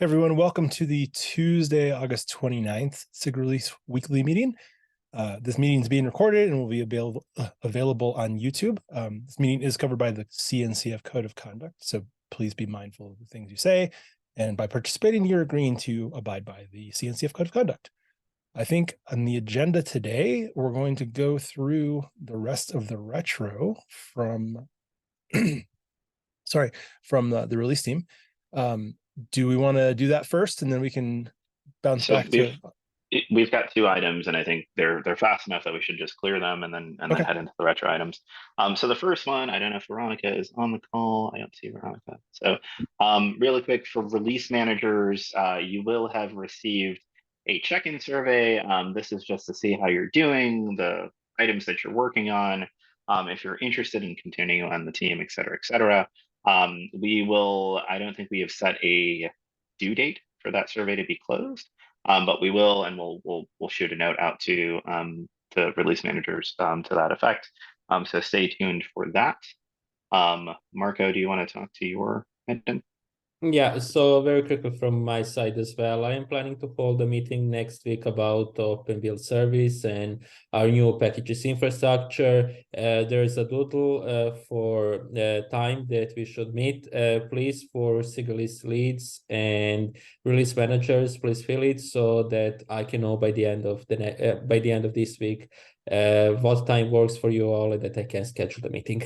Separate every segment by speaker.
Speaker 1: Everyone, welcome to the Tuesday, August 29th SIG Release Weekly Meeting. This meeting is being recorded and will be available on YouTube. This meeting is covered by the CNCF Code of Conduct, so please be mindful of the things you say. And by participating, you're agreeing to abide by the CNCF Code of Conduct. I think on the agenda today, we're going to go through the rest of the retro from, from the release team. Do we want to do that first, and then we can bounce back to it?
Speaker 2: We've got two items, and I think they're fast enough that we should just clear them and then head into the retro items. So the first one, I don't know if Veronica is on the call. I don't see Veronica. So really quick, for release managers, you will have received a check-in survey. This is just to see how you're doing, the items that you're working on, if you're interested in continuing on the team, et cetera, et cetera. I don't think we have set a due date for that survey to be closed, but we will, and we'll shoot a note out to the release managers to that effect. So stay tuned for that. Marco, do you want to talk to your item?
Speaker 3: Yeah, so very quickly from my side as well, I am planning to hold a meeting next week about Open Build Service and our new packages infrastructure. There's a doodle for time that we should meet. Please, for SIG release leads and release managers, please fill it so that I can know by the end of this week what time works for you all and that I can schedule the meeting.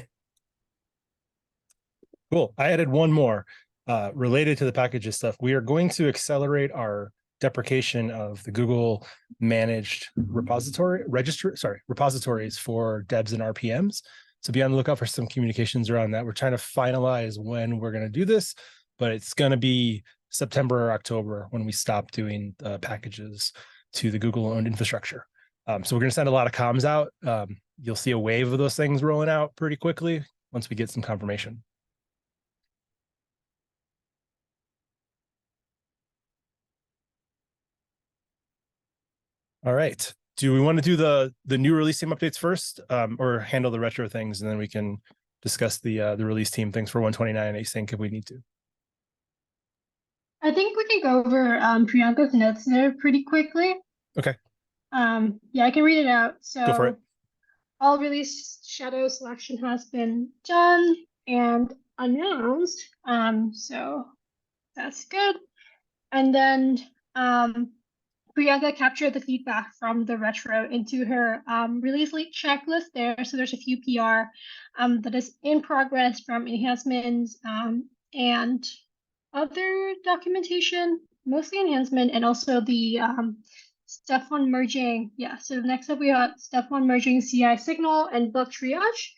Speaker 1: Cool. I added one more. Related to the packages stuff, we are going to accelerate our deprecation of the Google managed repositories for debs and RPMs. So be on the lookout for some communications around that. We're trying to finalize when we're going to do this, but it's going to be September or October when we stop doing packages to the Google owned infrastructure. So we're going to send a lot of comms out. You'll see a wave of those things rolling out pretty quickly once we get some confirmation. All right. Do we want to do the new release team updates first, or handle the retro things, and then we can discuss the release team things for 129 async if we need to?
Speaker 4: I think we can go over Priyanka's notes there pretty quickly.
Speaker 1: Okay.
Speaker 4: Yeah, I can read it out. So
Speaker 1: go for it.
Speaker 4: All release shadow selection has been done and announced. So that's good. And then Priyanka captured the feedback from the retro into her release lead checklist there. So there's a few PR that is in progress from enhancements and other documentation, mostly enhancement, and also the stuff on merging. Yeah, so next up we got stuff on merging CI signal and bug triage.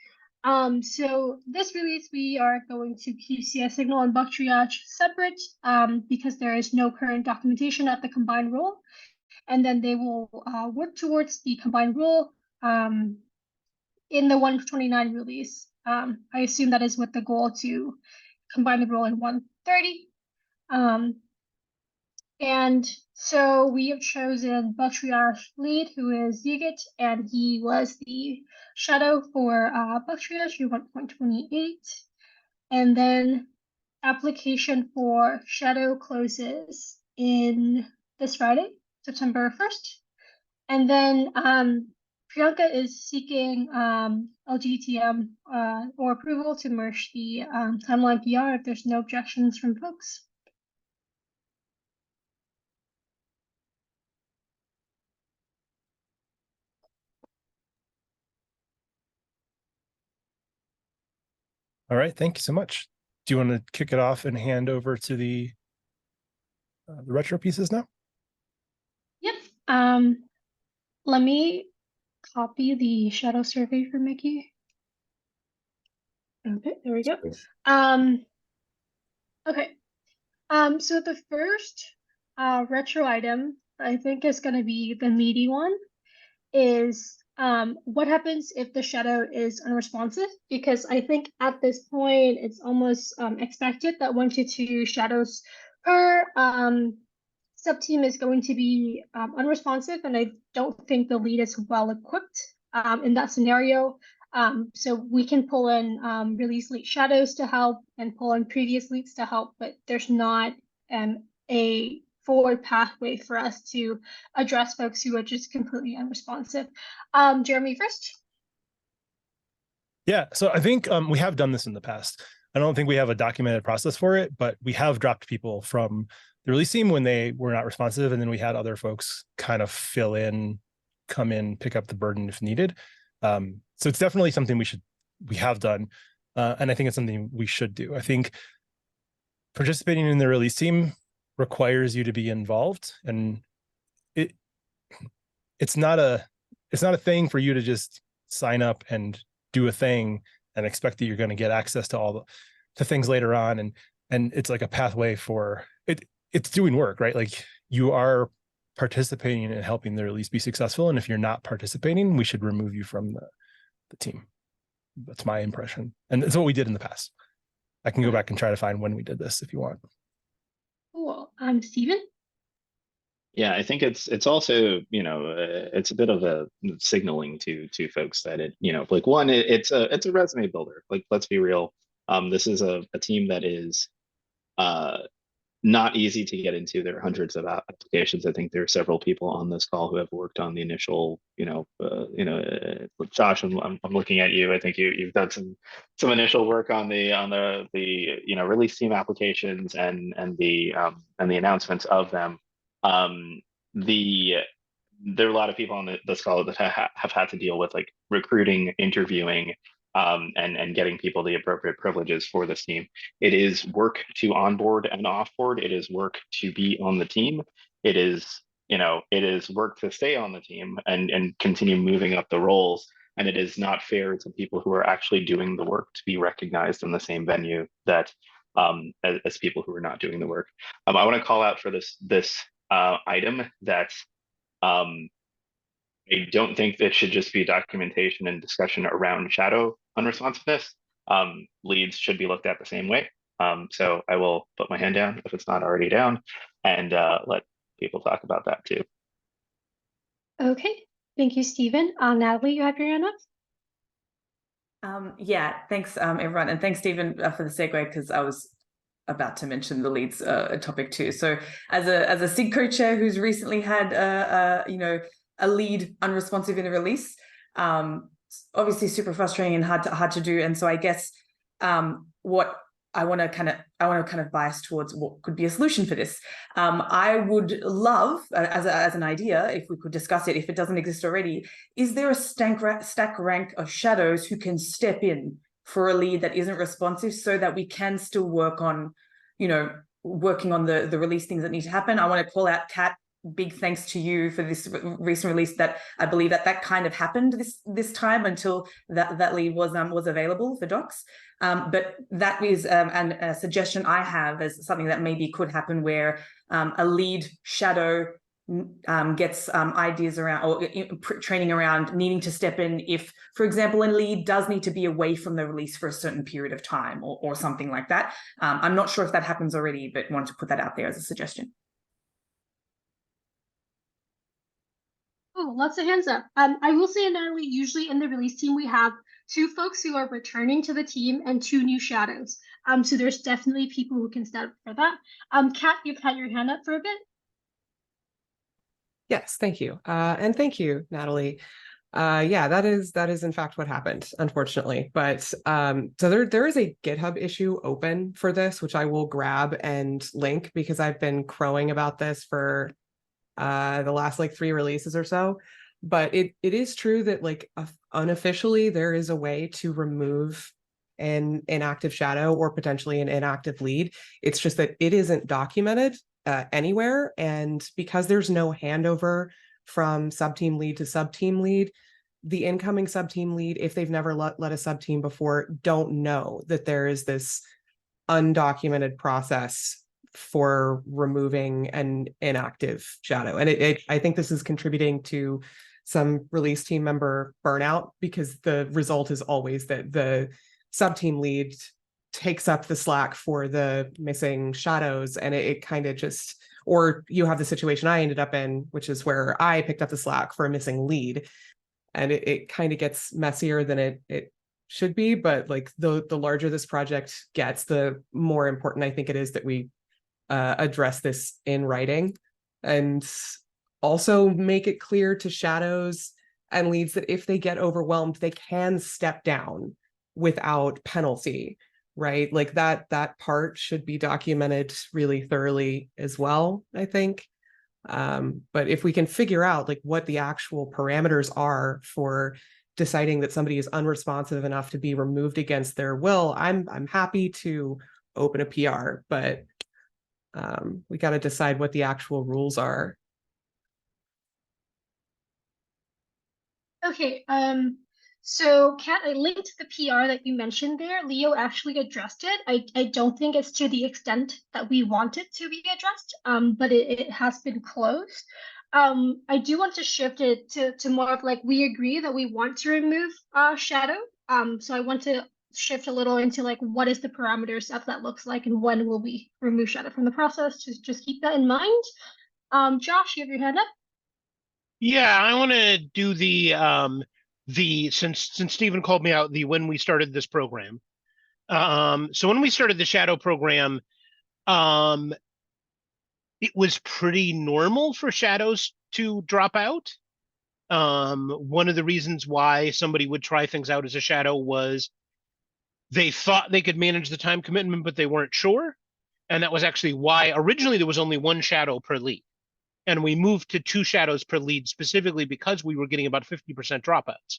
Speaker 4: So this release, we are going to keep CI signal and bug triage separate because there is no current documentation at the combined role. And then they will work towards the combined role in the 129 release. I assume that is with the goal to combine the role in 130. And so we have chosen bug triage lead, who is Yigit, and he was the shadow for bug triage 1.28. And then application for shadow closes in this Friday, September 1st. And then Priyanka is seeking LGTM or approval to merge the timeline PR if there's no objections from folks.
Speaker 1: All right, thank you so much. Do you want to kick it off and hand over to the retro pieces now?
Speaker 4: Yep. Let me copy the shadow survey for Mickey. Okay, there we go. Okay. So the first retro item I think is going to be the meaty one is what happens if the shadow is unresponsive? Because I think at this point it's almost expected that 1 to 2 shadows per subteam is going to be unresponsive, and I don't think the lead is well equipped in that scenario. So we can pull in release lead shadows to help and pull in previous leads to help, but there's not a forward pathway for us to address folks who are just completely unresponsive. Jeremy first.
Speaker 1: Yeah, so I think we have done this in the past. I don't think we have a documented process for it, but we have dropped people from the release team when they were not responsive, and then we had other folks kind of fill in, come in, pick up the burden if needed. So it's definitely something we have done, and I think it's something we should do. I think participating in the release team requires you to be involved, and it's not a thing for you to just sign up and do a thing and expect that you're going to get access to all the things later on. And it's like a pathway for it. It's doing work, right? Like you are participating in helping the release be successful. And if you're not participating, we should remove you from the team. That's my impression. And it's what we did in the past. I can go back and try to find when we did this if you want.
Speaker 4: Cool. Stephen?
Speaker 2: Yeah, I think it's also, it's a bit of a signaling to folks that like one, it's a resume builder. Like, let's be real. This is a team that is not easy to get into. There are hundreds of applications. I think there are several people on this call who have worked on the initial, Josh, I'm looking at you. I think you've done some initial work on the release team applications and the announcements of them. There are a lot of people on this call that have had to deal with like recruiting, interviewing, and getting people the appropriate privileges for this team. It is work to onboard and offboard. It is work to be on the team. It is work to stay on the team and continue moving up the roles. And it is not fair to people who are actually doing the work to be recognized in the same venue that as people who are not doing the work. I want to call out for this item that I don't think that should just be documentation and discussion around shadow unresponsiveness. Leads should be looked at the same way. So I will put my hand down if it's not already down and let people talk about that too.
Speaker 4: Okay, thank you, Stephen. Natalie, you have your hand up?
Speaker 5: Yeah, thanks everyone. And thanks, Stephen, for the segue, because I was about to mention the leads topic too. So as a SIG co-chair who's recently had a lead unresponsive in a release, obviously super frustrating and hard to do. And so I guess what I want to kind of bias towards what could be a solution for this. I would love, as an idea, if we could discuss it, if it doesn't exist already, is there a stack rank of shadows who can step in for a lead that isn't responsive so that we can still work on, working on the release things that need to happen? I want to call out Kat. Big thanks to you for this recent release that I believe that kind of happened this time until that lead was available for docs. But that is a suggestion I have as something that maybe could happen where a lead shadow gets ideas around or training around needing to step in if, for example, a lead does need to be away from the release for a certain period of time or something like that. I'm not sure if that happens already, but wanted to put that out there as a suggestion.
Speaker 4: Oh, lots of hands up. I will say, Natalie, usually in the release team, we have 2 folks who are returning to the team and 2 new shadows. So there's definitely people who can step up for that. Kat, you've had your hand up for a bit.
Speaker 6: Yes, thank you. And thank you, Natalie. Yeah, that is in fact what happened, unfortunately. But so there is a GitHub issue open for this, which I will grab and link because I've been crowing about this for the last like 3 releases or so. But it is true that like unofficially there is a way to remove an inactive shadow or potentially an inactive lead. It's just that it isn't documented anywhere, and because there's no handover from subteam lead to subteam lead, the incoming subteam lead, if they've never led a subteam before, don't know that there is this undocumented process for removing an inactive shadow. And I think this is contributing to some release team member burnout, because the result is always that the subteam lead takes up the slack for the missing shadows, and it kind of just, or you have the situation I ended up in, which is where I picked up the slack for a missing lead, and it kind of gets messier than it should be. But like the larger this project gets, the more important I think it is that we address this in writing, and also make it clear to shadows and leads that if they get overwhelmed, they can step down without penalty, right? Like that part should be documented really thoroughly as well, I think. But if we can figure out like what the actual parameters are for deciding that somebody is unresponsive enough to be removed against their will, I'm happy to open a PR, but we got to decide what the actual rules are.
Speaker 4: Okay, so Kat, I linked the PR that you mentioned there. Leo actually addressed it. I don't think it's to the extent that we want it to be addressed, but it has been closed. I do want to shift it to more of like, we agree that we want to remove shadow. So I want to shift a little into like, what is the parameters of that looks like and when will we remove shadow from the process? Just keep that in mind. Josh, you have your hand up.
Speaker 7: Yeah, I want to do since Stephen called me out, the when we started this program. So when we started the shadow program, it was pretty normal for shadows to drop out. One of the reasons why somebody would try things out as a shadow was they thought they could manage the time commitment, but they weren't sure. And that was actually why originally there was only one shadow per lead. And we moved to 2 shadows per lead specifically because we were getting about 50% dropouts.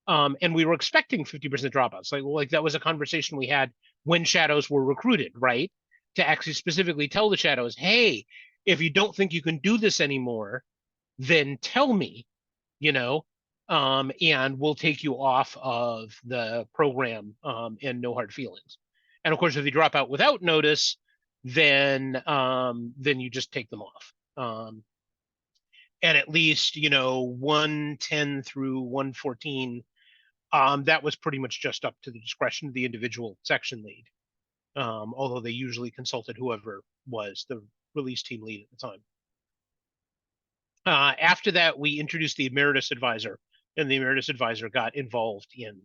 Speaker 7: And we were expecting 50% dropouts. Like that was a conversation we had when shadows were recruited, right? To actually specifically tell the shadows, hey, if you don't think you can do this anymore, then tell me, and we'll take you off of the program, and no hard feelings. And of course, if you drop out without notice, then you just take them off. And at least 110 through 114, that was pretty much just up to the discretion of the individual section lead, although they usually consulted whoever was the release team lead at the time. After that, we introduced the emeritus advisor, and the emeritus advisor got involved in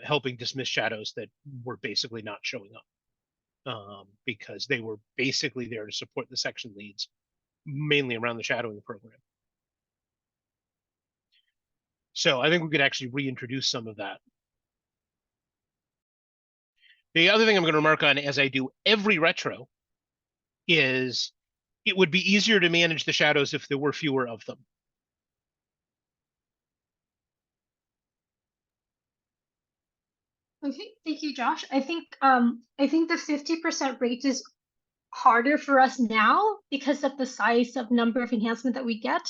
Speaker 7: helping dismiss shadows that were basically not showing up, because they were basically there to support the section leads, mainly around the shadowing program. So I think we could actually reintroduce some of that. The other thing I'm going to remark on, as I do every retro, is it would be easier to manage the shadows if there were fewer of them.
Speaker 4: Okay, thank you, Josh. I think the 50% rate is harder for us now because of the size of number of enhancement that we get.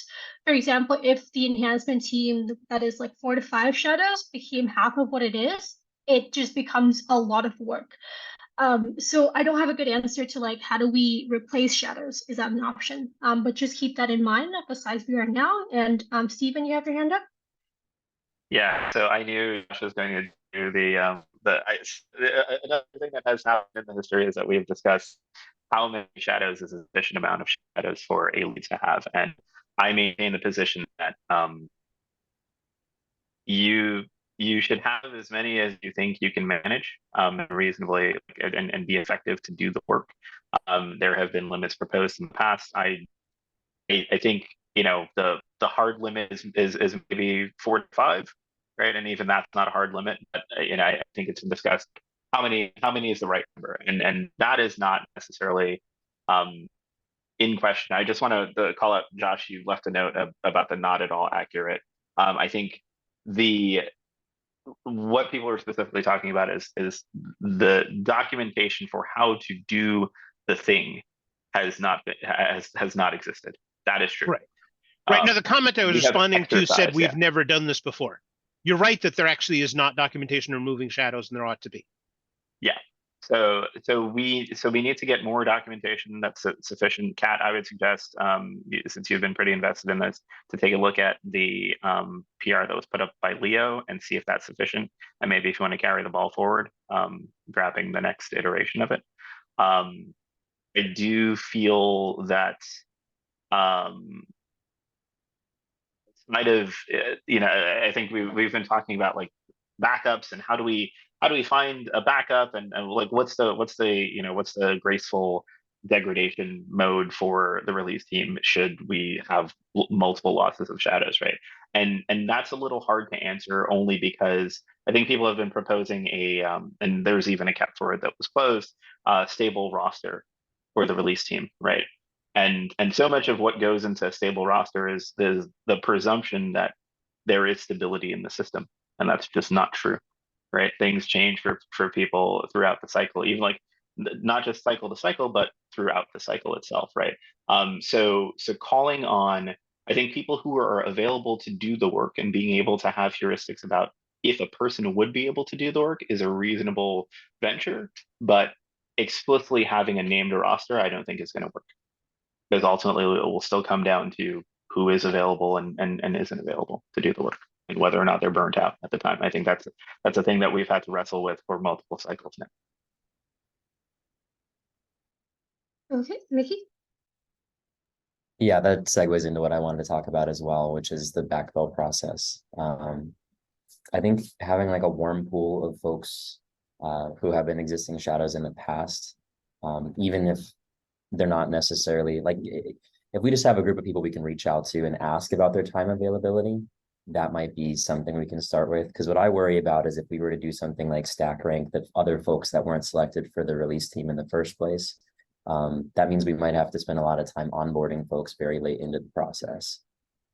Speaker 4: For example, if the enhancement team that is like 4 to 5 shadows became half of what it is, it just becomes a lot of work. So I don't have a good answer to like, how do we replace shadows? Is that an option? But just keep that in mind at the size we are now. And Stephen, you have your hand up?
Speaker 2: Yeah, so I knew Josh was going to do another thing that has happened in the history is that we've discussed how many shadows is a sufficient amount of shadows for a lead to have. And I maintain the position that you should have as many as you think you can manage reasonably and be effective to do the work. There have been limits proposed in the past. I think the hard limit is maybe 4 to 5, right? And even that's not a hard limit, but I think it's discussed how many is the right number, and that is not necessarily in question. I just want to call out, Josh, you left a note about the not at all accurate. I think what people are specifically talking about is the documentation for how to do the thing has not existed. That is true.
Speaker 7: Right. Now, the comment I was responding to said we've
Speaker 2: yeah.
Speaker 7: never done this before. You're right that there actually is not documentation removing shadows, and there ought to be.
Speaker 2: Yeah. So we need to get more documentation that's sufficient. Kat, I would suggest, since you've been pretty invested in this, to take a look at the PR that was put up by Leo and see if that's sufficient. And maybe if you want to carry the ball forward, grabbing the next iteration of it. I do feel that might have, I think we've been talking about like backups and how do we find a backup and like what's the graceful degradation mode for the release team should we have multiple losses of shadows, right? And that's a little hard to answer, only because I think people have been proposing and there's even a cap for it that was closed, stable roster for the release team, right? And so much of what goes into a stable roster is the presumption that there is stability in the system, and that's just not true, right? Things change for people throughout the cycle, even like not just cycle to cycle, but throughout the cycle itself, right? So calling on, I think, people who are available to do the work and being able to have heuristics about if a person would be able to do the work is a reasonable venture, but explicitly having a named roster, I don't think is going to work, because ultimately it will still come down to who is available and isn't available to do the work, and whether or not they're burnt out at the time. I think that's a thing that we've had to wrestle with for multiple cycles now.
Speaker 4: Okay, Mickey?
Speaker 8: Yeah, that segues into what I wanted to talk about as well, which is the backfill process. I think having like a warm pool of folks who have been existing shadows in the past, even if they're not necessarily like, if we just have a group of people we can reach out to and ask about their time availability, that might be something we can start with. Because what I worry about is if we were to do something like stack rank that other folks that weren't selected for the release team in the first place, that means we might have to spend a lot of time onboarding folks very late into the process,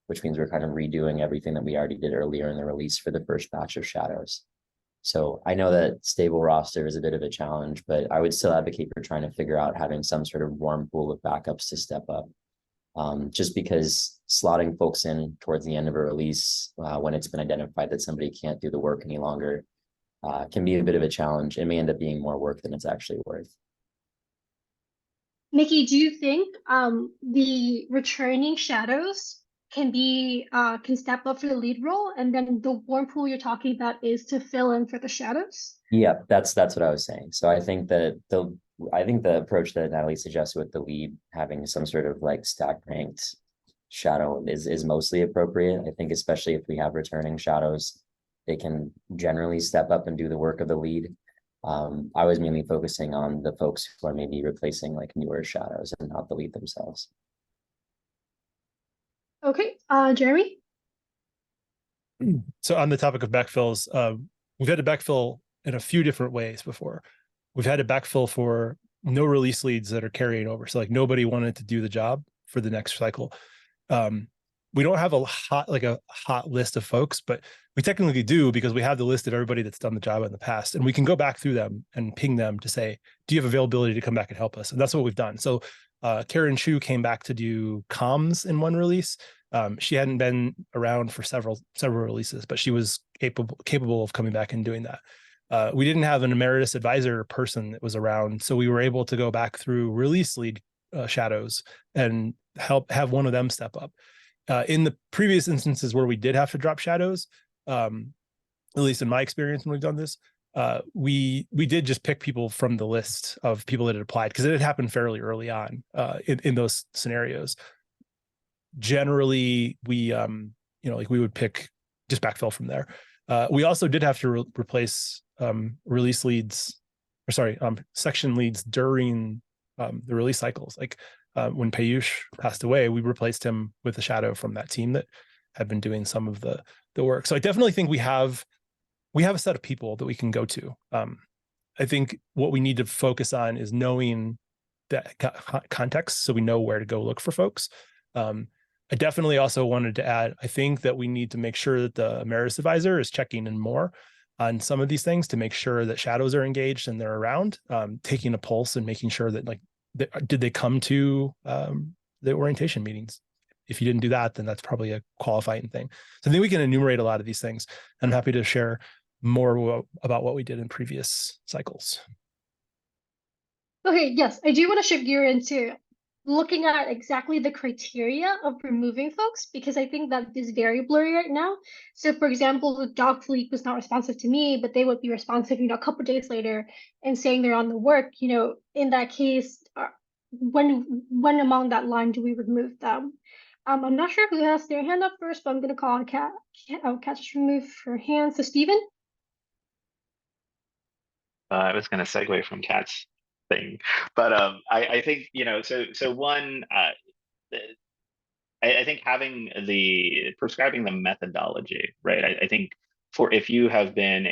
Speaker 8: which means we're kind of redoing everything that we already did earlier in the release for the first batch of shadows. So I know that stable roster is a bit of a challenge, but I would still advocate for trying to figure out having some sort of warm pool of backups to step up. Just because slotting folks in towards the end of a release when it's been identified that somebody can't do the work any longer can be a bit of a challenge. It may end up being more work than it's actually worth.
Speaker 4: Mickey, do you think the returning shadows can step up for the lead role, and then the warm pool you're talking about is to fill in for the shadows?
Speaker 8: Yeah, that's what I was saying. So I think that the approach that Natalie suggested with the lead having some sort of like stack ranked shadow is mostly appropriate. I think especially if we have returning shadows, they can generally step up and do the work of the lead. I was mainly focusing on the folks who are maybe replacing like newer shadows and not the lead themselves.
Speaker 4: Okay, Jeremy?
Speaker 1: So on the topic of backfills, we've had to backfill in a few different ways before. We've had to backfill for no release leads that are carrying over. So like nobody wanted to do the job for the next cycle. We don't have a hot list of folks, but we technically do, because we have the list of everybody that's done the job in the past, and we can go back through them and ping them to say, do you have availability to come back and help us? And that's what we've done. So Karen Chu came back to do comms in one release. She hadn't been around for several releases, but she was capable of coming back and doing that. We didn't have an emeritus advisor person that was around, so we were able to go back through release lead shadows and have one of them step up. In the previous instances where we did have to drop shadows, at least in my experience when we've done this, we did just pick people from the list of people that had applied, because it had happened fairly early on in those scenarios. Generally, we we would pick just backfill from there. We also did have to replace release leads, or sorry, section leads during the release cycles. Like when Payush passed away, we replaced him with a shadow from that team that had been doing some of the work. So I definitely think we have a set of people that we can go to. I think what we need to focus on is knowing that context, so we know where to go look for folks. I definitely also wanted to add, I think that we need to make sure that the emeritus advisor is checking in more on some of these things to make sure that shadows are engaged and they're around, taking a pulse and making sure that did they come to the orientation meetings? If you didn't do that, then that's probably a qualifying thing. So I think we can enumerate a lot of these things. I'm happy to share more about what we did in previous cycles.
Speaker 4: Okay, yes, I do want to shift gear into looking at exactly the criteria of removing folks, because I think that is very blurry right now. So for example, the dog fleet was not responsive to me, but they would be responsive, a couple of days later and saying they're on the work. In that case, when among that line do we remove them? I'm not sure who has their hand up first, but I'm going to call on Kat. Kat just removed her hand. So Stephen?
Speaker 2: I was going to segue from Kat's thing. But I think, you know, so one, I think having prescribing the methodology, right? I think for if you have been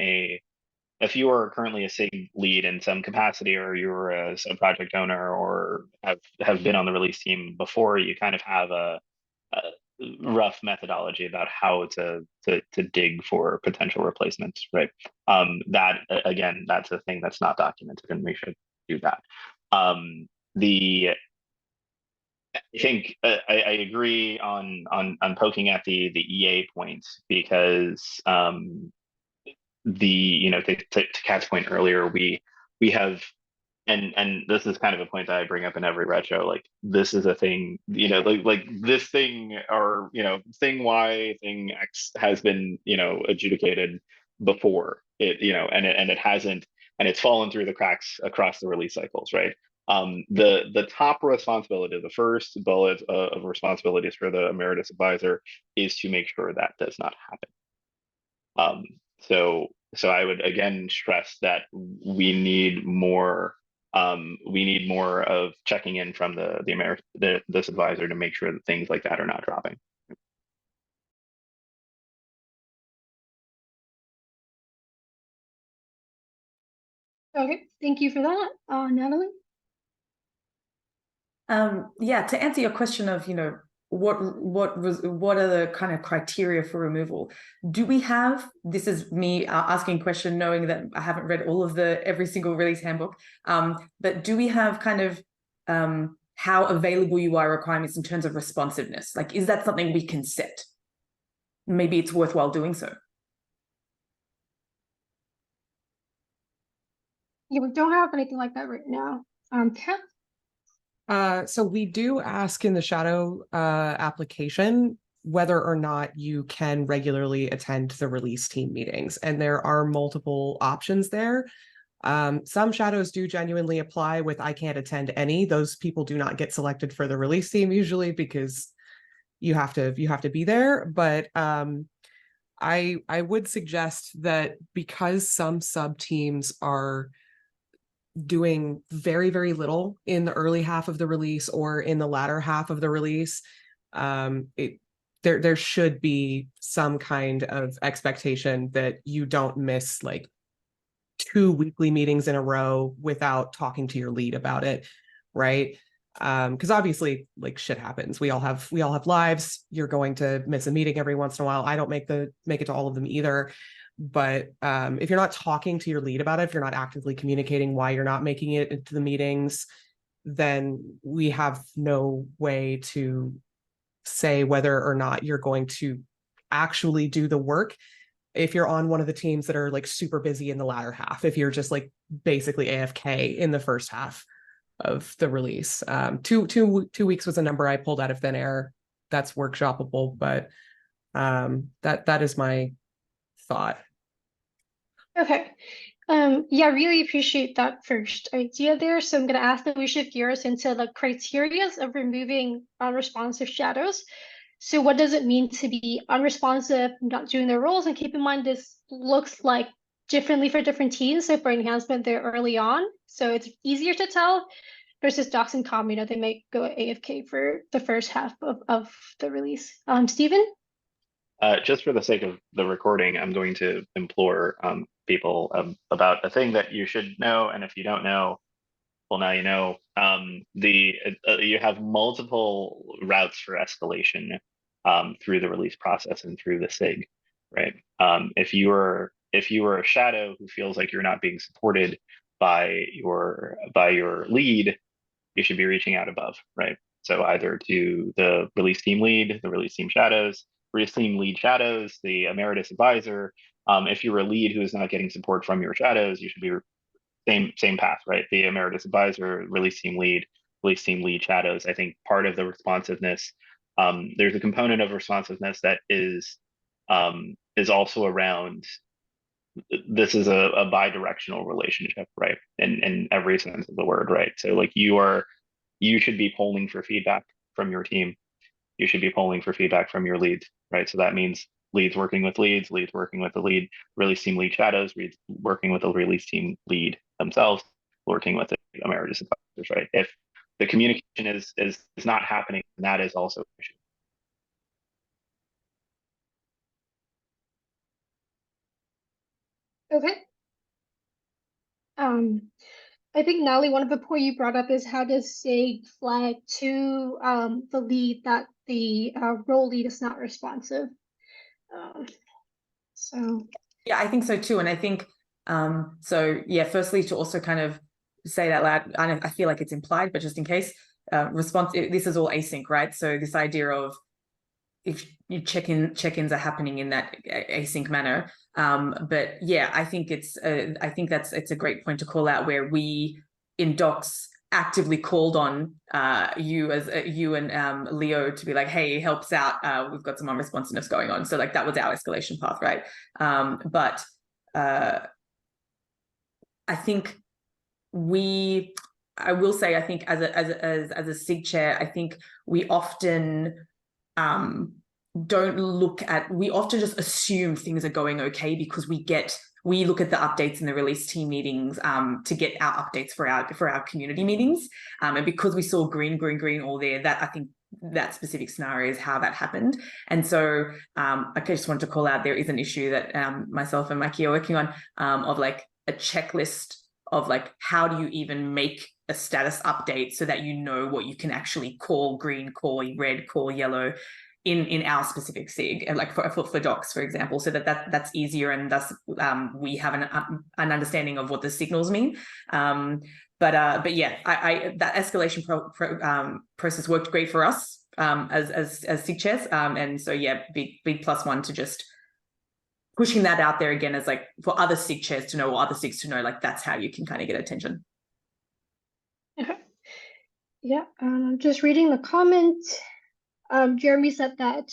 Speaker 2: if you are currently a SIG lead in some capacity, or you're a project owner, or have been on the release team before, you kind of have a rough methodology about how to dig for potential replacements, right? That again, that's a thing that's not documented, and we should do that. I think I agree on poking at the EA points, because you know, to Kat's point earlier, we have, and this is kind of a point that I bring up in every retro, like this is a thing, you know, like this thing, or you know, thing Y, thing X has been, you know, adjudicated before it, you know, and it hasn't, and it's fallen through the cracks across the release cycles, right? The top responsibility, the first bullet of responsibilities for the emeritus advisor is to make sure that does not happen. So I would again stress that we need more of checking in from this advisor to make sure that things like that are not dropping.
Speaker 4: Okay, thank you for that, Natalie.
Speaker 5: Yeah, to answer your question of, you know, what are the kind of criteria for removal? Do we have, this is me asking a question knowing that I haven't read all of every single release handbook, but do we have kind of how available you are requirements in terms of responsiveness? Like, is that something we can set? Maybe it's worthwhile doing so.
Speaker 4: Yeah, we don't have anything like that right now. Kat?
Speaker 6: So we do ask in the shadow application whether or not you can regularly attend the release team meetings, and there are multiple options there. Some shadows do genuinely apply with I can't attend any. Those people do not get selected for the release team usually, because you have to be there. But I would suggest that because some sub teams are doing very, very little in the early half of the release or in the latter half of the release, there should be some kind of expectation that you don't miss like 2 weekly meetings in a row without talking to your lead about it, right? Because obviously, like, shit happens. We all have lives. You're going to miss a meeting every once in a while. I don't make it to all of them either. But if you're not talking to your lead about it, if you're not actively communicating why you're not making it into the meetings, then we have no way to say whether or not you're going to actually do the work if you're on one of the teams that are like super busy in the latter half, if you're just like basically AFK in the first half of the release. 2 weeks was a number I pulled out of thin air. That's workshopable, but that is my thought.
Speaker 4: Okay. Yeah, really appreciate that first idea there. So I'm going to ask that we shift gears into the criteria of removing unresponsive shadows. So what does it mean to be unresponsive, not doing their roles? And keep in mind, this looks like differently for different teams. So for enhancement, they're early on, so it's easier to tell, versus docs and comm, you know, they might go AFK for the first half of the release. Stephen?
Speaker 2: Just for the sake of the recording, I'm going to implore people about a thing that you should know, and if you don't know, well, now you know. You have multiple routes for escalation through the release process and through the SIG, right? If you are a shadow who feels like you're not being supported by your lead, you should be reaching out above, right? So either to the release team lead, the release team shadows, release team lead shadows, the emeritus advisor. If you're a lead who is not getting support from your shadows, you should be same path, right? The emeritus advisor, release team lead shadows. I think part of the responsiveness, there's a component of responsiveness that is also around. This is a bi-directional relationship, right? In every sense of the word, right? So like you should be polling for feedback from your team. You should be polling for feedback from your leads, right? So that means leads working with leads working with the lead, release team lead shadows, working with the release team lead themselves, working with the emeritus advisors, right? If the communication is not happening, that is also an issue.
Speaker 4: Okay. I think, Natalie, one of the points you brought up is how does SIG flag to the lead that the role lead is not responsive. So
Speaker 5: yeah, I think so too. And I think, so yeah, firstly, to also kind of say that loud, I feel like it's implied, but just in case, this is all async, right? So this idea of if you check-ins are happening in that async manner. But yeah, I think it's a great point to call out, where we in docs actively called on you and Leo to be like, hey, helps out, we've got some unresponsiveness going on. So like that was our escalation path, right? But I think I will say, I think as a SIG chair, I think we often we often just assume things are going okay because we look at the updates in the release team meetings to get our updates for our community meetings, and because we saw green all there, that I think that specific scenario is how that happened. And so I just wanted to call out, there is an issue that myself and Mikey are working on, of like a checklist of like, how do you even make a status update so that you know what you can actually call green, call red, call yellow in our specific SIG, and like for docs, for example, so that's easier, and thus we have an understanding of what the signals mean. But yeah, that escalation process worked great for us as SIG chairs, and so yeah, big plus one to just pushing that out there again as like for other SIG chairs to know, or other SIGs to know, like that's how you can kind of get attention. Okay.
Speaker 4: Yeah, just reading the comment. Jeremy said that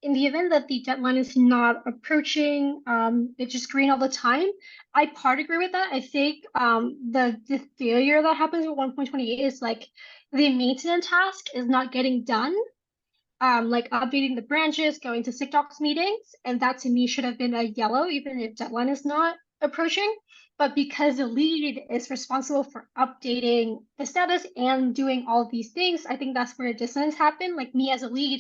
Speaker 4: in the event that the deadline is not approaching, it's just green all the time. I part agree with that. I think the failure that happens with 1.28 is like the maintenance task is not getting done. Like updating the branches, going to SIG docs meetings, and that to me should have been a yellow, even if deadline is not approaching. But because the lead is responsible for updating the status and doing all these things, I think that's where a dissonance happened. Like me as a lead,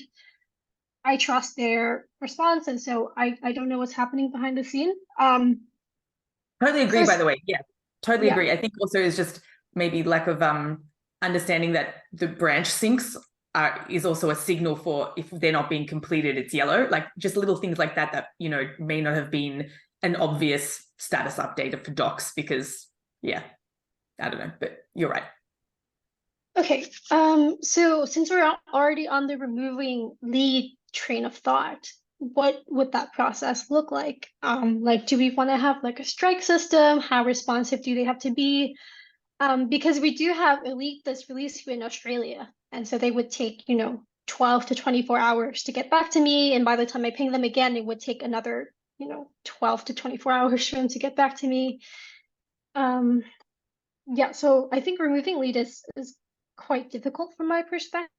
Speaker 4: I trust their response, and so I don't know what's happening behind the scene.
Speaker 5: Totally agree, by the way. Yeah, totally agree. I think also is just maybe lack of understanding that the branch syncs is also a signal for if they're not being completed, it's yellow. Like just little things like that you know may not have been an obvious status update for docs, because yeah, I don't know, but you're right.
Speaker 4: Okay, so since we're already on the removing lead train of thought, what would that process look like? Like, do we want to have like a strike system? How responsive do they have to be? Because we do have a league that's released in Australia, and so they would take 12 to 24 hours to get back to me, and by the time I ping them again, it would take another 12 to 24 hours for them to get back to me. Yeah, so I think removing lead is quite difficult from my perspective.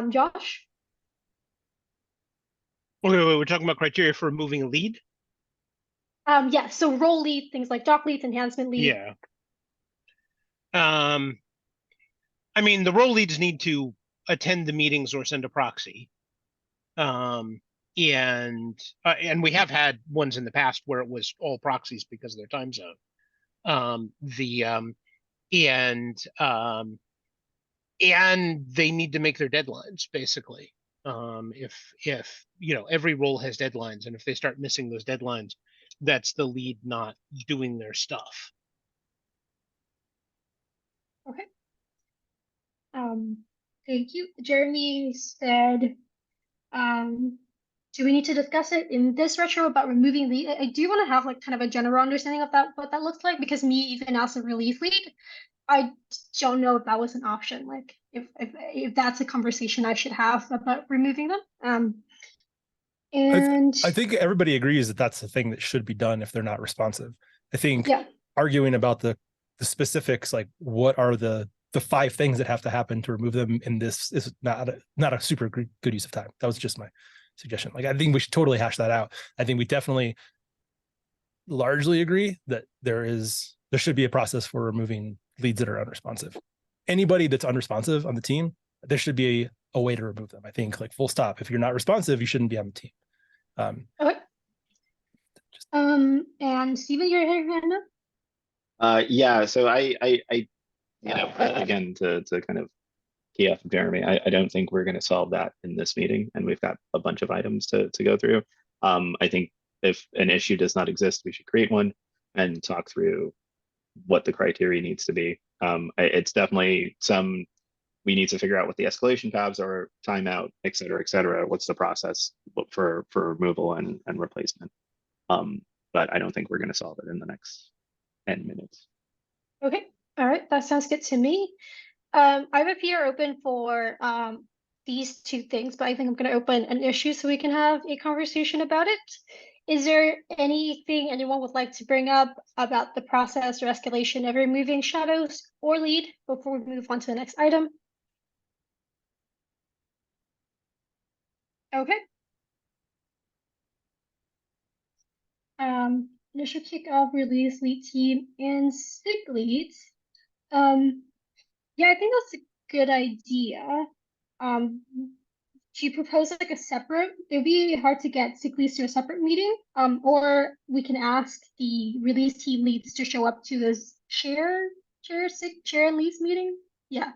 Speaker 4: Josh?
Speaker 7: Wait, we're talking about criteria for removing a lead?
Speaker 4: Yeah, so role lead, things like doc leads, enhancement lead.
Speaker 7: Yeah. I mean, the role leads need to attend the meetings or send a proxy. And we have had ones in the past where it was all proxies because of their time zone. And they need to make their deadlines, basically. If every role has deadlines, and if they start missing those deadlines, that's the lead not doing their stuff.
Speaker 4: Okay. Thank you. Jeremy said, do we need to discuss it in this retro about removing lead? I do want to have like kind of a general understanding of what that looks like, because me, even as a release lead, I don't know if that was an option. Like if that's a conversation I should have about removing them. And
Speaker 1: I think everybody agrees that that's the thing that should be done if they're not responsive. I think arguing about the specifics, like what are the 5 things that have to happen to remove them in this, is not a super good use of time. That was just my suggestion. Like, I think we should totally hash that out. I think we definitely largely agree that there should be a process for removing leads that are unresponsive. Anybody that's unresponsive on the team, there should be a way to remove them. I think, like, full stop. If you're not responsive, you shouldn't be on the team.
Speaker 4: Okay. And Steven, you're here, Hannah?
Speaker 2: Yeah, so I again, to kind of key off of Jeremy, I don't think we're going to solve that in this meeting, and we've got a bunch of items to go through. I think if an issue does not exist, we should create one and talk through what the criteria needs to be. It's definitely we need to figure out what the escalation paths are, timeout, et cetera, et cetera. What's the process for removal and replacement? But I don't think we're going to solve it in the next 10 minutes.
Speaker 4: Okay. All right. That sounds good to me. I have a PR open for these two things, but I think I'm going to open an issue so we can have a conversation about it. Is there anything anyone would like to bring up about the process or escalation of removing shadows or lead before we move on to the next item? Okay. Initial kickoff, release, lead team, and SIG leads. Yeah, I think that's a good idea. Do you propose like a separate? It would be hard to get SIG leads to a separate meeting. Or we can ask the release team leads to show up to this chair and leads meeting. Yeah.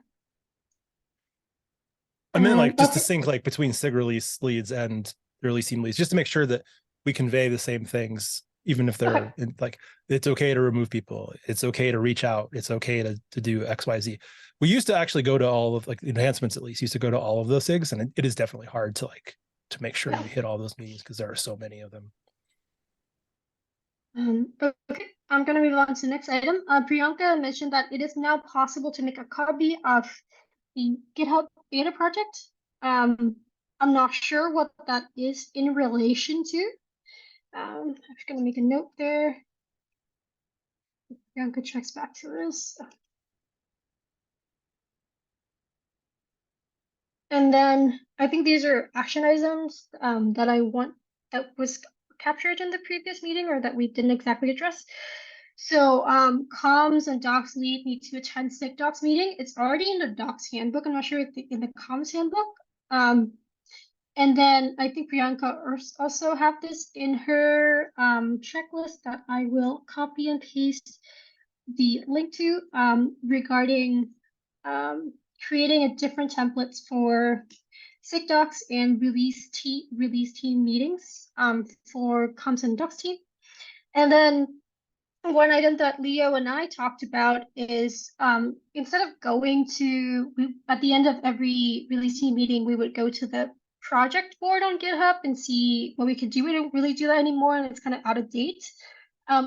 Speaker 1: I mean, like, just to
Speaker 4: Okay.
Speaker 1: sync like between SIG release leads and the release team leads, just to make sure that we convey the same things, even if they're like, it's okay to remove people, it's okay to reach out, it's okay to do XYZ. We used to actually go to all of, like, enhancements at least used to go to all of those SIGs, and it is definitely hard to make sure we hit all those meetings because there are so many of them.
Speaker 4: Okay, I'm gonna move on to the next item. Priyanka mentioned that it is now possible to make a copy of the GitHub beta project. I'm not sure what that is in relation to. I'm just gonna make a note there. Priyanka checks back to this. And then I think these are action items that was captured in the previous meeting or that we didn't exactly address. So comms and docs lead need to attend SIG docs meeting. It's already in the docs handbook. I'm not sure if in the comms handbook. And then I think Priyanka also have this in her checklist that I will copy and paste the link to regarding creating a different templates for SIG docs and release team meetings for comms and docs team. And then one item that Leo and I talked about is instead of going to, at the end of every release team meeting, we would go to the project board on GitHub and see what we could do. We don't really do that anymore, and it's kind of out of date.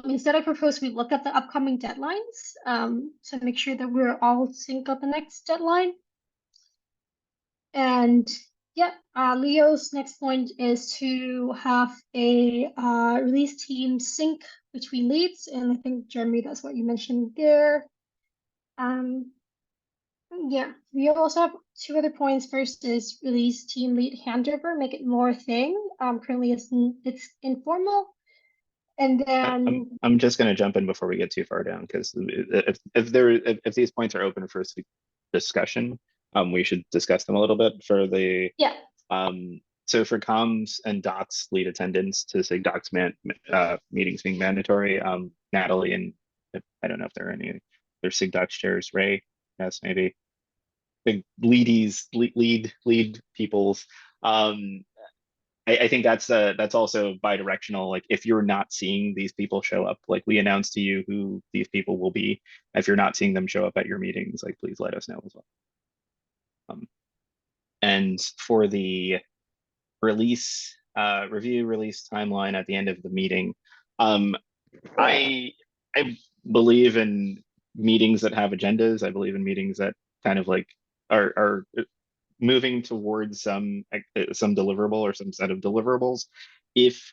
Speaker 4: Instead, I propose we look at the upcoming deadlines to make sure that we're all synced on the next deadline. And yeah, Leo's next point is to have a release team sync between leads, and I think Jeremy, that's what you mentioned there. Yeah, we also have two other points. First is release team lead handover, make it more a thing. Currently it's informal. And then
Speaker 2: I'm just going to jump in before we get too far down, because if these points are open for discussion, we should discuss them a little bit for the so for comms and docs lead attendance to SIG docs meetings being mandatory. Natalie and I don't know if there are any, there's SIG docs chairs, Ray, yes, maybe big lead peoples. I think that's also bi-directional. Like, if you're not seeing these people show up, like, we announce to you who these people will be. If you're not seeing them show up at your meetings, like, please let us know as well. And for the release release timeline at the end of the meeting, I believe in meetings that have agendas. I believe in meetings that kind of like are moving towards some deliverable or some set of deliverables. If,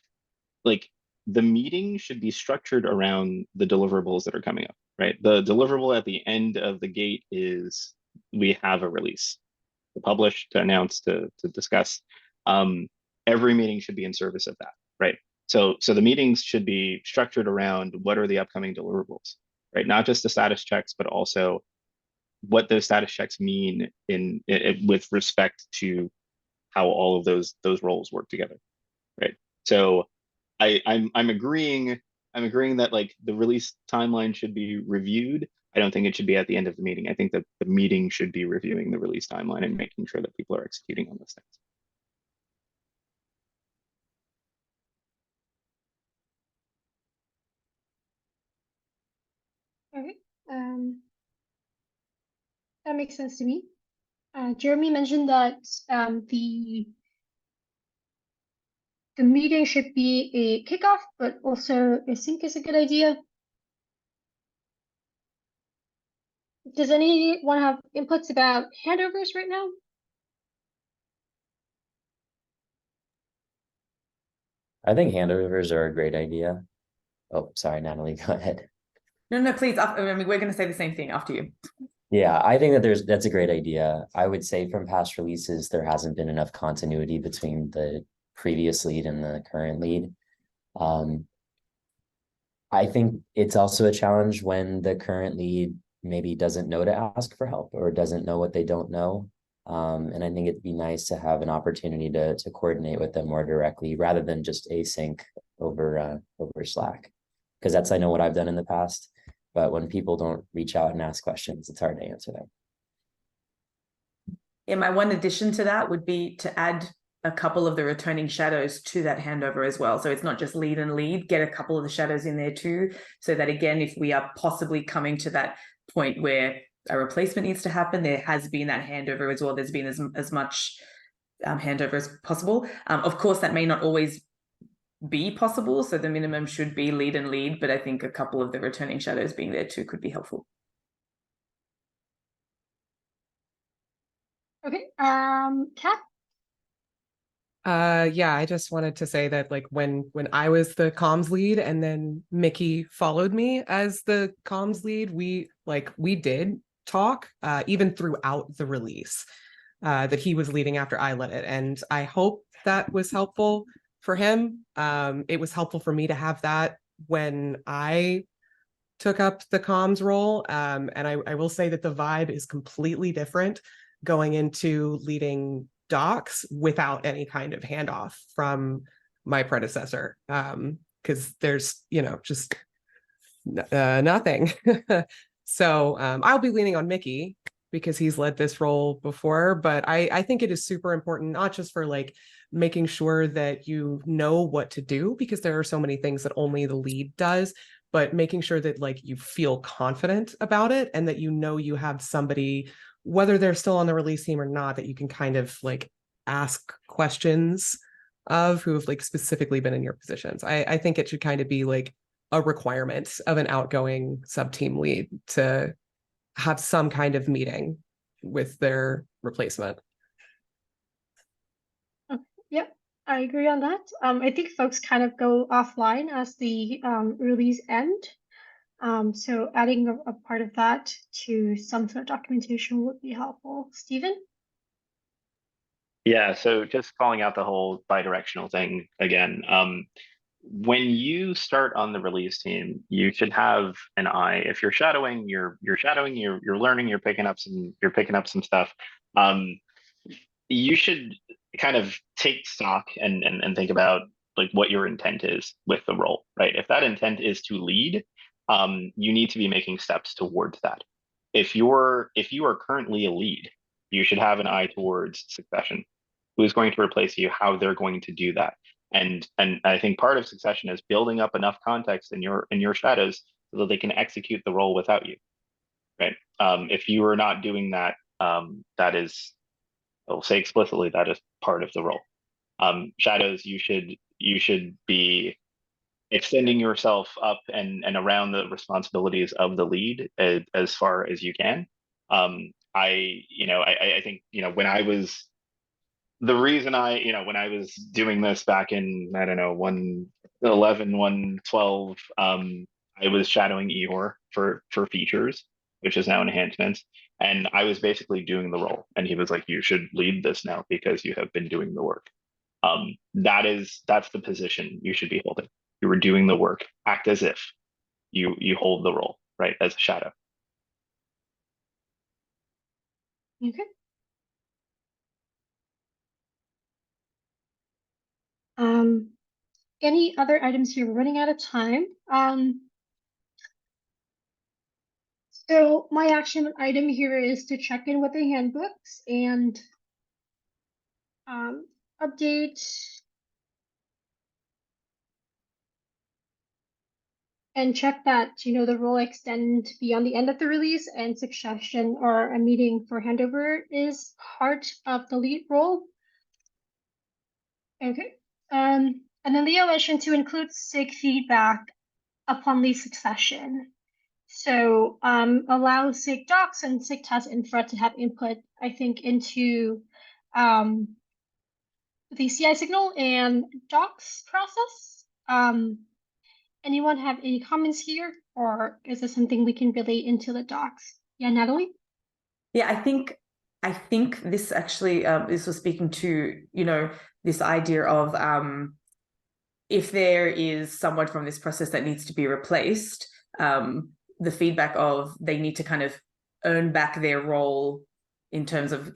Speaker 2: like, the meeting should be structured around the deliverables that are coming up, right? The deliverable at the end of the gate is we have a release to publish, to announce, to discuss. Every meeting should be in service of that, right? So the meetings should be structured around what are the upcoming deliverables. right? Not just the status checks, but also what those status checks mean with respect to how all of those roles work together, right? So I'm agreeing that like the release timeline should be reviewed. I don't think it should be at the end of the meeting. I think that the meeting should be reviewing the release timeline and making sure that people are executing on those things.
Speaker 4: Okay. That makes sense to me. Jeremy mentioned that the meeting should be a kickoff, but also a sync is a good idea. Does anyone have inputs about handovers right now?
Speaker 8: I think handovers are a great idea. Oh, sorry, Natalie, go ahead.
Speaker 5: No, please. I mean, we're going to say the same thing after you.
Speaker 8: Yeah, I think that that's a great idea. I would say from past releases, there hasn't been enough continuity between the previous lead and the current lead. I think it's also a challenge when the current lead maybe doesn't know to ask for help or doesn't know what they don't know. And I think it'd be nice to have an opportunity to coordinate with them more directly rather than just async over Slack. Because that's, I know what I've done in the past, but when people don't reach out and ask questions, it's hard to answer them.
Speaker 5: Yeah, my one addition to that would be to add a couple of the returning shadows to that handover as well. So it's not just lead and lead, get a couple of the shadows in there too. So that again, if we are possibly coming to that point where a replacement needs to happen, there has been that handover as well. There's been as much handover as possible. Of course, that may not always be possible. So the minimum should be lead and lead, but I think a couple of the returning shadows being there too could be helpful.
Speaker 4: Okay, Kat?
Speaker 6: Yeah, I just wanted to say that like when I was the comms lead and then Mickey followed me as the comms lead, we did talk even throughout the release that he was leading after I led it. And I hope that was helpful for him. It was helpful for me to have that when I took up the comms role. And I will say that the vibe is completely different going into leading docs without any kind of handoff from my predecessor. Because there's, just nothing. So I'll be leaning on Mickey because he's led this role before, but I think it is super important, not just for like making sure that you know what to do, because there are so many things that only the lead does, but making sure that like you feel confident about it and that you have somebody, whether they're still on the release team or not, that you can kind of like ask questions of who have like specifically been in your positions. I think it should kind of be like a requirement of an outgoing sub-team lead to have some kind of meeting with their replacement.
Speaker 4: Yep, I agree on that. I think folks kind of go offline as the release end. So adding a part of that to some sort of documentation would be helpful. Stephen?
Speaker 2: Yeah, so just calling out the whole bidirectional thing again. When you start on the release team, you should have an eye. If you're shadowing, you're learning, you're picking up some stuff. You should kind of take stock and think about like what your intent is with the role, right? If that intent is to lead, you need to be making steps towards that. If you are currently a lead, you should have an eye towards succession. Who's going to replace you? How they're going to do that? And I think part of succession is building up enough context in your shadows so that they can execute the role without you, right? If you are not doing that, that is, I'll say explicitly, that is part of the role. Shadows, you should be extending yourself up and around the responsibilities of the lead as far as you can. I think, when I was, the reason when I was doing this back in, I don't know, 1.11, 1.12, I was shadowing Eeyore for features, which is now enhancements. And I was basically doing the role. And he was like, you should lead this now because you have been doing the work. That's the position you should be holding. You were doing the work. Act as if you hold the role. right, as a shadow.
Speaker 4: Okay. Any other items here? We're running out of time. So my action item here is to check in with the handbooks and update and check that the role extend beyond the end of the release, and succession or a meeting for handover is part of the lead role. Okay. And then the omission to include SIG feedback upon lead succession. So allow SIG docs and SIG test infra to have input, I think, into the CI signal and docs process. Anyone have any comments here, or is this something we can relate into the docs? Yeah, Natalie?
Speaker 5: Yeah, I think this actually this was speaking to, this idea of if there is someone from this process that needs to be replaced, the feedback of they need to kind of earn back their role in terms of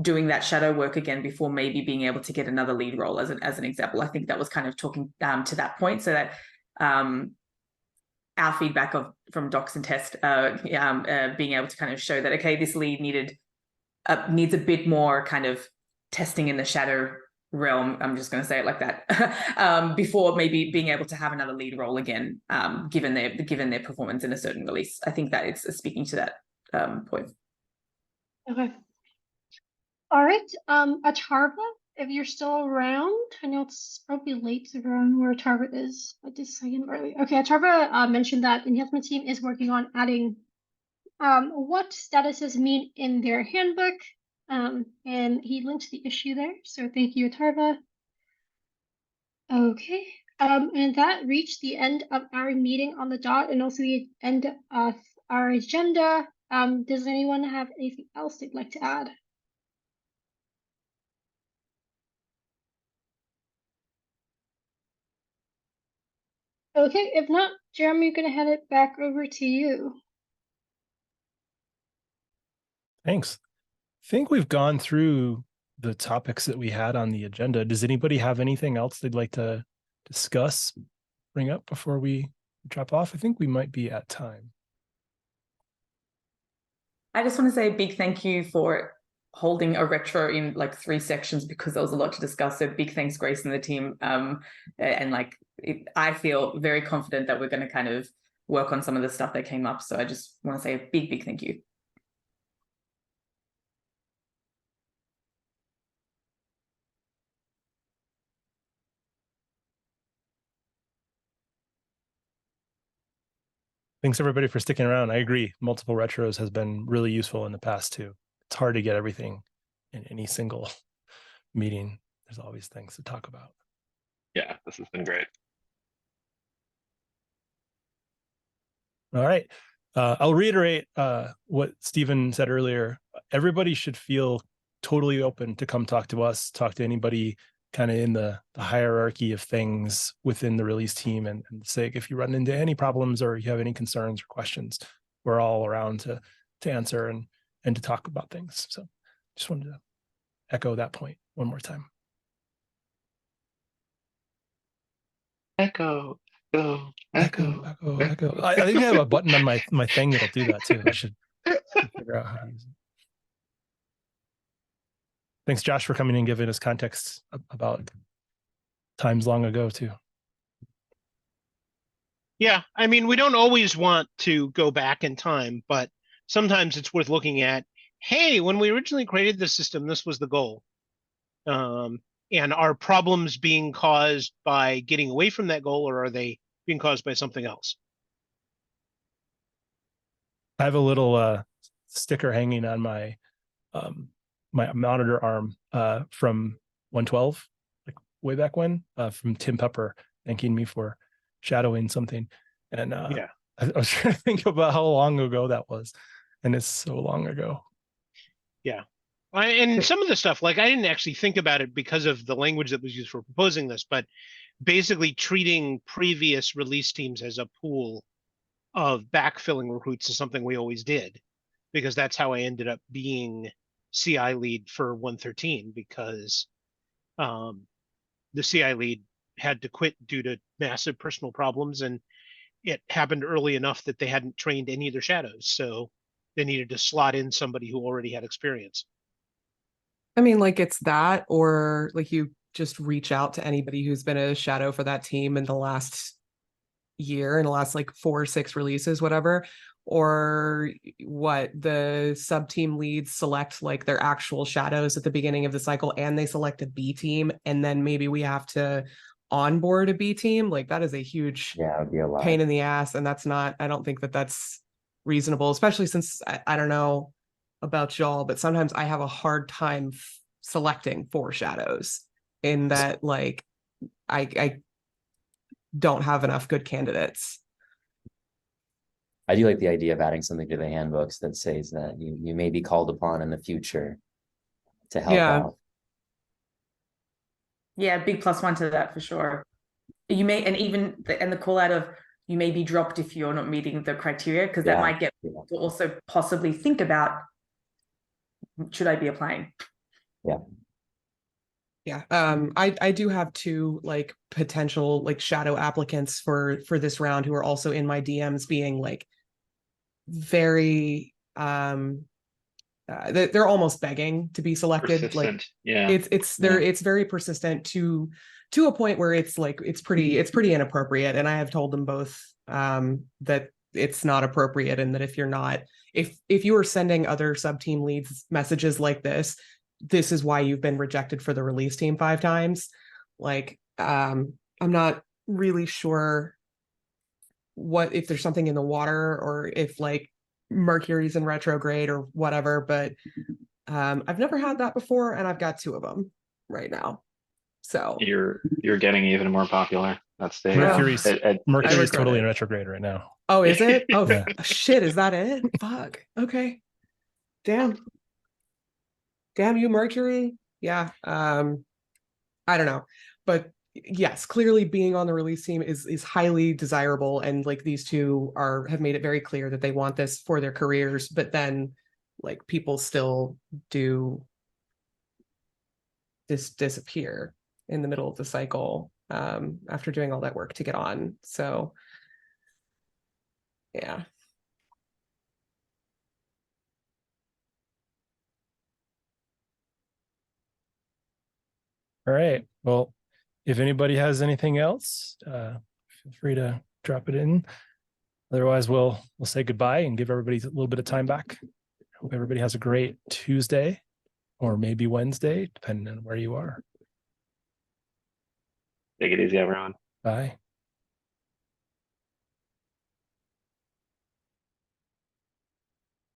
Speaker 5: doing that shadow work again before maybe being able to get another lead role as an example. I think that was kind of talking to that point, so that our feedback from docs and test being able to kind of show that, okay, this lead needs a bit more kind of testing in the shadow realm, I'm just going to say it like that, before maybe being able to have another lead role again, given their performance in a certain release. I think that it's speaking to that point.
Speaker 4: Okay. All right. Atarva, if you're still around, I know it's probably late to around where Atarva is. I did say him earlier. Okay, Atarva mentioned that enhancement team is working on adding what statuses mean in their handbook. And he linked the issue there. So thank you, Atarva. Okay. And that reached the end of our meeting on the dot, and also the end of our agenda. Does anyone have anything else they'd like to add? Okay, if not, Jeremy, I'm gonna hand it back over to you.
Speaker 1: Thanks. I think we've gone through the topics that we had on the agenda. Does anybody have anything else they'd like to discuss, bring up before we drop off? I think we might be at time.
Speaker 5: I just want to say a big thank you for holding a retro in like 3 sections, because there was a lot to discuss. So big thanks, Grace and the team. And I feel very confident that we're going to kind of work on some of the stuff that came up. So I just want to say a big thank you.
Speaker 1: Thanks everybody for sticking around. I agree. Multiple retros has been really useful in the past too. It's hard to get everything in any single meeting. There's always things to talk about.
Speaker 2: Yeah, this has been great.
Speaker 1: All right. I'll reiterate what Stephen said earlier. Everybody should feel totally open to come talk to us, talk to anybody kind of in the hierarchy of things within the release team, and SIG. If you run into any problems or you have any concerns or questions, we're all around to answer and to talk about things. So just wanted to echo that point one more time.
Speaker 2: Echo.
Speaker 1: Echo. I think I have a button on my thing that'll do that too. I should figure out how to use it. Thanks, Josh, for coming and giving us context about times long ago too.
Speaker 7: Yeah, I mean, we don't always want to go back in time, but sometimes it's worth looking at, hey, when we originally created the system, this was the goal. And are problems being caused by getting away from that goal, or are they being caused by something else?
Speaker 1: I have a little sticker hanging on my my monitor arm from 112, like way back when, from Tim Pepper thanking me for shadowing something. And
Speaker 7: Yeah,
Speaker 1: I was trying to think about how long ago that was, and it's so long ago.
Speaker 7: yeah. And some of the stuff, like, I didn't actually think about it because of the language that was used for proposing this, but basically treating previous release teams as a pool of backfilling recruits is something we always did, because that's how I ended up being CI lead for 113, because the CI lead had to quit due to massive personal problems, and it happened early enough that they hadn't trained any of their shadows, so they needed to slot in somebody who already had experience.
Speaker 6: I mean, like it's that, or like you just reach out to anybody who's been a shadow for that team in the last year, in the last like 4 or 6 releases, whatever. Or what, the sub team leads select like their actual shadows at the beginning of the cycle, and they select a B team, and then maybe we have to onboard a B team. Like that is a huge
Speaker 8: Yeah, it would be a lot.
Speaker 6: pain in the ass, and that's not, I don't think that that's reasonable, especially since I don't know about y'all, but sometimes I have a hard time selecting 4 shadows, in that like I don't have enough good candidates.
Speaker 8: I do like the idea of adding something to the handbooks that says that you may be called upon in the future to help
Speaker 6: Yeah.
Speaker 8: out.
Speaker 5: Yeah, big +1 to that for sure. You may, and even the call out of you may be dropped if you're not meeting the criteria, because that
Speaker 8: Yeah,
Speaker 5: might get
Speaker 8: yeah.
Speaker 5: people to also possibly think about, should I be applying?
Speaker 6: Yeah. I do have 2 like potential like shadow applicants for this round who are also in my DMs, being like very they're almost begging to be selected. Like
Speaker 2: Persistent. Yeah.
Speaker 6: it's very persistent to a point where it's like it's pretty inappropriate, and I have told them both that it's not appropriate, and that if you're not, if you are sending other sub team leads messages like this is why you've been rejected for the release team 5 times. Like I'm not really sure what, if there's something in the water, or if like Mercury's in retrograde or whatever, but I've never had that before, and I've got 2 of them right now. So
Speaker 2: You're getting even more popular. That's the
Speaker 1: Mercury's Mercury's
Speaker 6: regret
Speaker 1: totally
Speaker 6: it.
Speaker 1: in retrograde right now.
Speaker 6: Oh, is it? Oh
Speaker 1: Yeah.
Speaker 6: shit, is that it? Fuck. Okay. Damn you, Mercury. Yeah. I don't know. But yes, clearly being on the release team is highly desirable, and like these 2 have made it very clear that they want this for their careers, but then like people still do disappear in the middle of the cycle after doing all that work to get on. So yeah.
Speaker 1: All right. Well, if anybody has anything else, feel free to drop it in. Otherwise, we'll say goodbye and give everybody a little bit of time back. Hope everybody has a great Tuesday, or maybe Wednesday, depending on where you are.
Speaker 2: Take it easy, everyone.
Speaker 1: Bye.